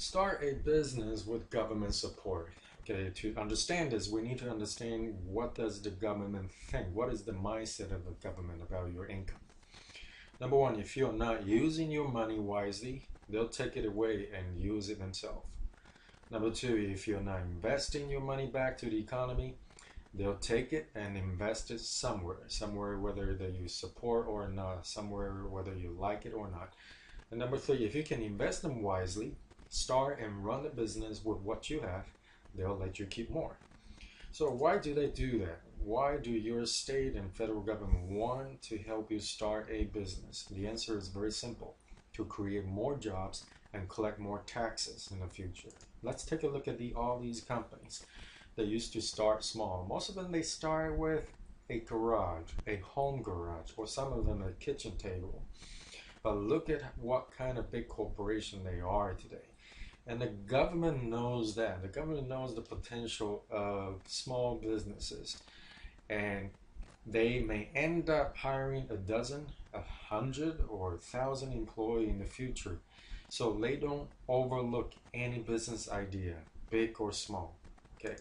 Start a business with government support. Okay, to understand this, we need to understand what does the government think? What is the mindset of the government about your income? Number one, if you're not using your money wisely, they'll take it away and use it themselves. Number two, if you're not investing your money back to the economy, they'll take it and invest it somewhere whether that you support or not, somewhere whether you like it or not. And number three, if you can invest them wisely, start and run the business with what you have, they'll let you keep more. So why do they do that? Why do your state and federal government want to help you start a business? The answer is very simple: to create more jobs and collect more taxes in the future. Let's take a look at all these companies that used to start small. Most of them, they start with a garage, a home garage, or some of them a kitchen table. But look at what kind of big corporation they are today. And the government knows that. The government knows the potential of small businesses. And they may end up hiring a dozen, 100, or 1,000 employees in the future. So they don't overlook any business idea, big or small. Okay.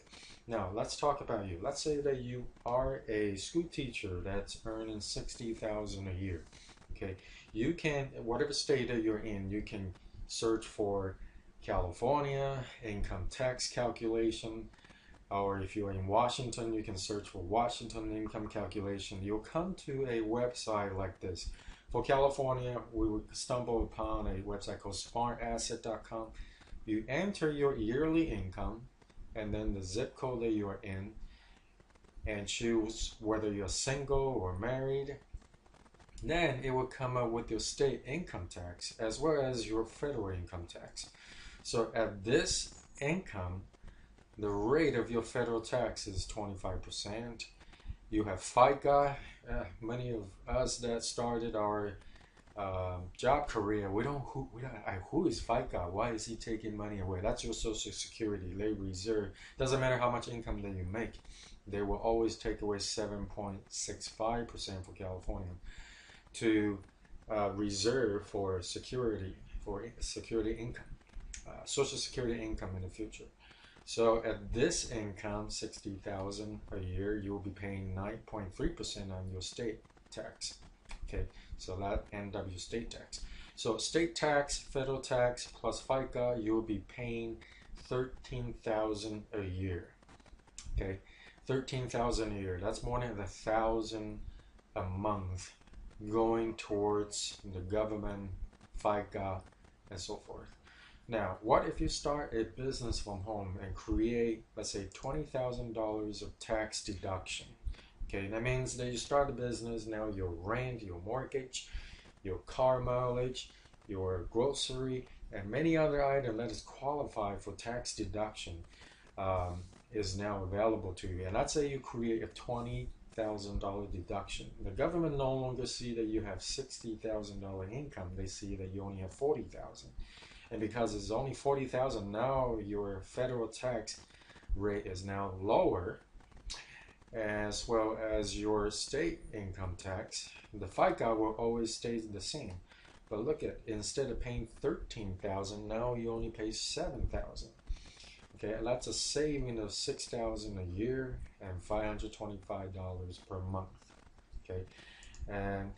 Now let's talk about you. Let's say that you are a school teacher that's earning 60,000 a year. Okay. You can, whatever state that you're in, you can search for California income tax calculation, or if you're in Washington, you can search for Washington income calculation. You'll come to a website like this. For California, we would stumble upon a website called smartasset.com. You enter your yearly income and then the zip code that you are in, and choose whether you're single or married. Then it will come up with your state income tax as well as your federal income tax. So at this income, the rate of your federal tax is 25%. You have FICA. Many of us that started our job career, who is FICA? Why is he taking money away? That's your Social Security, labor reserve. Doesn't matter how much income that you make, they will always take away 7.65% for California to reserve for security income, Social Security income in the future. So at this income, 60,000 a year, you will be paying 9.3% on your state tax. Okay, so that NW state tax. So state tax, federal tax plus FICA, you will be paying 13,000 a year. Okay, 13,000 a year. That's more than 1,000 a month going towards the government, FICA, and so forth. Now, what if you start a business from home and create, let's say, $20,000 of tax deduction? Okay, that means that you start a business, now your rent, your mortgage, your car mileage, your grocery, and many other items that is qualified for tax deduction is now available to you. And let's say you create a $20,000 deduction. The government no longer see that you have $60,000 income. They see that you only have $40,000. And because it's only $40,000, now your federal tax rate is now lower, as well as your state income tax. The FICA will always stay the same. But look at, instead of paying $13,000, now you only pay $7,000. Okay, that's a saving of $6,000 a year and $525 per month. Okay, and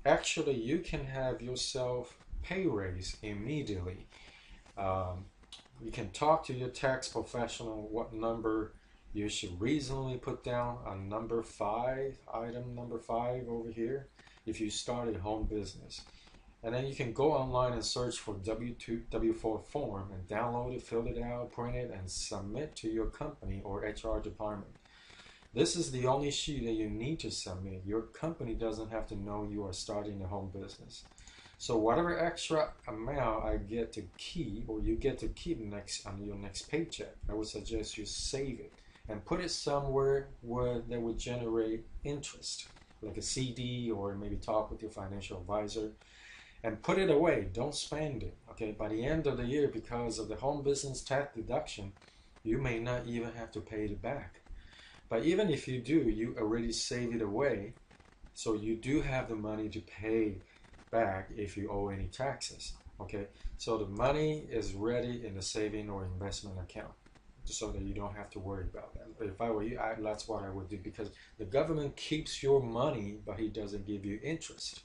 actually you can have yourself pay raise immediately. You can talk to your tax professional what number you should reasonably put down on number 5, item number 5 over here, if you start a home business. And then you can go online and search for W4 form and download it, fill it out, print it, and submit to your company or HR department. This is the only sheet that you need to submit. Your company doesn't have to know you are starting a home business. So whatever extra amount I get to keep, or you get to keep on your next paycheck, I would suggest you save it and put it somewhere where that would generate interest, like a CD, or maybe talk with your financial advisor, and put it away. Don't spend it. Okay, by the end of the year, because of the home business tax deduction, you may not even have to pay it back. But even if you do, you already save it away, so you do have the money to pay back if you owe any taxes. Okay, so the money is ready in the saving or investment account, so that you don't have to worry about that. If I were you, that's what I would do, because the government keeps your money, but he doesn't give you interest.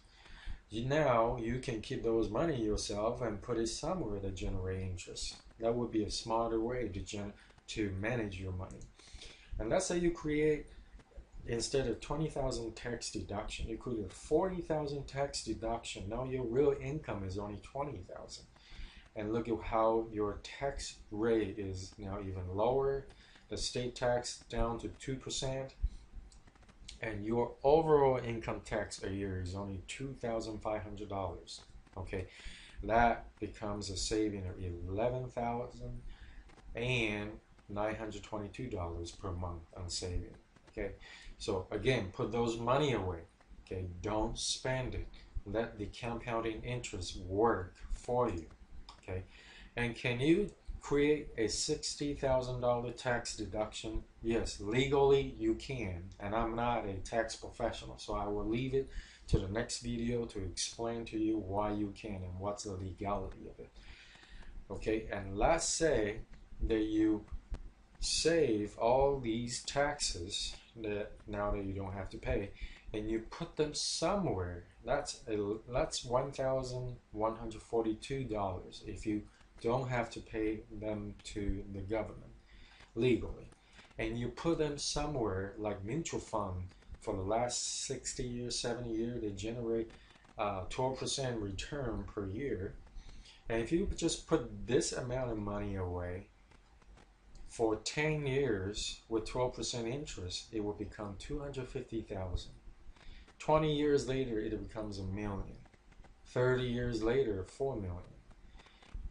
Now you can keep those money yourself and put it somewhere that generate interest. That would be a smarter way to manage your money. And let's say you create, instead of 20,000 tax deduction, you create 40,000 tax deduction. Now your real income is only 20,000. And look at how your tax rate is now even lower. The state tax down to 2%. And your overall income tax a year is only $2,500. Okay, that becomes a saving of $11,922 per month on saving. Okay, so again, put those money away. Okay, don't spend it. Let the compounding interest work for you. Okay, and can you create a $60,000 tax deduction? Yes, legally you can, and I'm not a tax professional, so I will leave it to the next video to explain to you why you can and what's the legality of it. Okay, and let's say that you save all these taxes that now that you don't have to pay, and you put them somewhere. That's $1,142 if you don't have to pay them to the government legally, and you put them somewhere like mutual fund. For the last 60 years, 70 years, they generate 12% return per year. And if you just put this amount of money away for 10 years with 12% interest, it will become 250,000. 20 years later, it becomes $1 million. 30 years later, 4 million.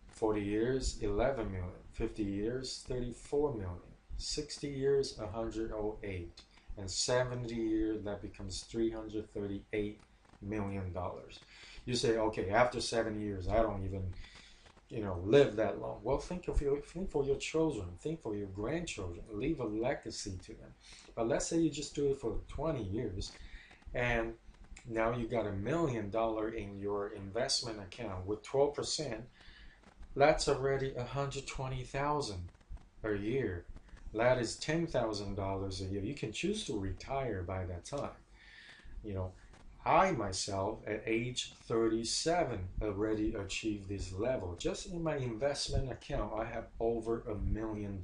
40 years, 11 million. 50 years, 34 million. 60 years, 108. And 70 years, that becomes $338 million. You say, okay, after 7 years, I don't even, live that long. Well, think for your children, think for your grandchildren, leave a legacy to them. But let's say you just do it for 20 years, and now you got $1 million in your investment account with 12%. That's already $120,000 a year. That is $10,000 a year. You can choose to retire by that time. I myself at age 37 already achieved this level. Just in my investment account, I have over $1 million.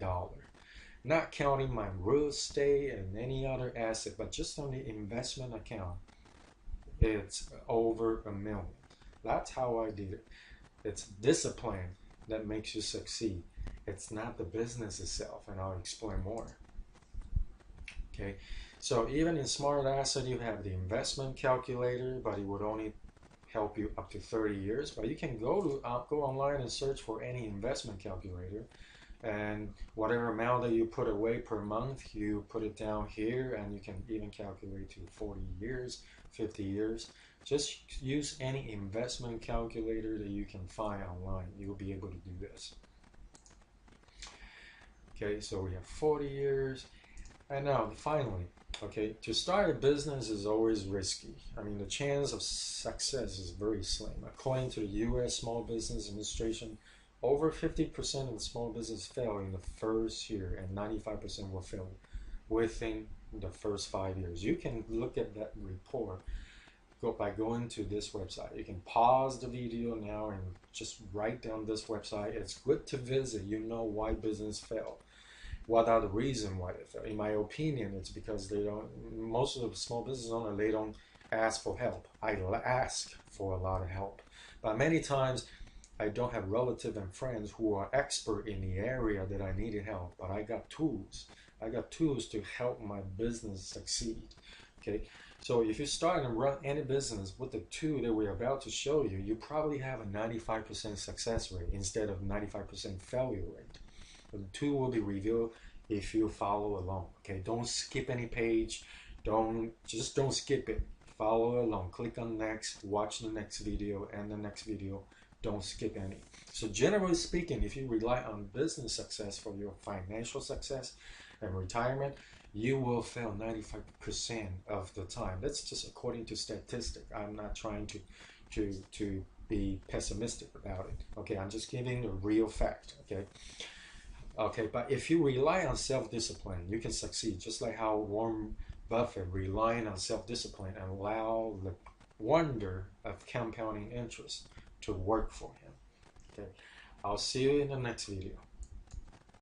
Not counting my real estate and any other asset, but just on the investment account, it's over $1 million. That's how I did it. It's discipline that makes you succeed. It's not the business itself, and I'll explain more. Okay, so even in Smart Asset, you have the investment calculator, but it would only help you up to 30 years. But you can go online and search for any investment calculator, and whatever amount that you put away per month, you put it down here, and you can even calculate to 40 years, 50 years. Just use any investment calculator that you can find online. You'll be able to do this. Okay, so we have 40 years. And now, finally, okay, to start a business is always risky. I mean, the chance of success is very slim. According to the U.S. Small Business Administration, over 50% of the small business fail in the first year, and 95% will fail within the first 5 years. You can look at that report by going to this website. You can pause the video now and just write down this website. It's good to visit. You know why business fail. What are the reasons why they fail? In my opinion, it's because most of the small business owners, they don't ask for help. I ask for a lot of help. But many times, I don't have relatives and friends who are expert in the area that I needed help. But I got tools. I got tools to help my business succeed. Okay, so if you start and run any business with the tool that we're about to show you, you probably have a 95% success rate instead of 95% failure rate. The tool will be revealed if you follow along. Okay, don't skip any page. Don't skip it. Follow along. Click on next. Watch the next video and the next video. Don't skip any. So generally speaking, if you rely on business success for your financial success and retirement, you will fail 95% of the time. That's just according to statistics. I'm not trying to be pessimistic about it. Okay, I'm just giving a real fact. Okay, but if you rely on self-discipline, you can succeed, just like how Warren Buffett relying on self-discipline and allow the wonder of compounding interest to work for him. Okay, I'll see you in the next video.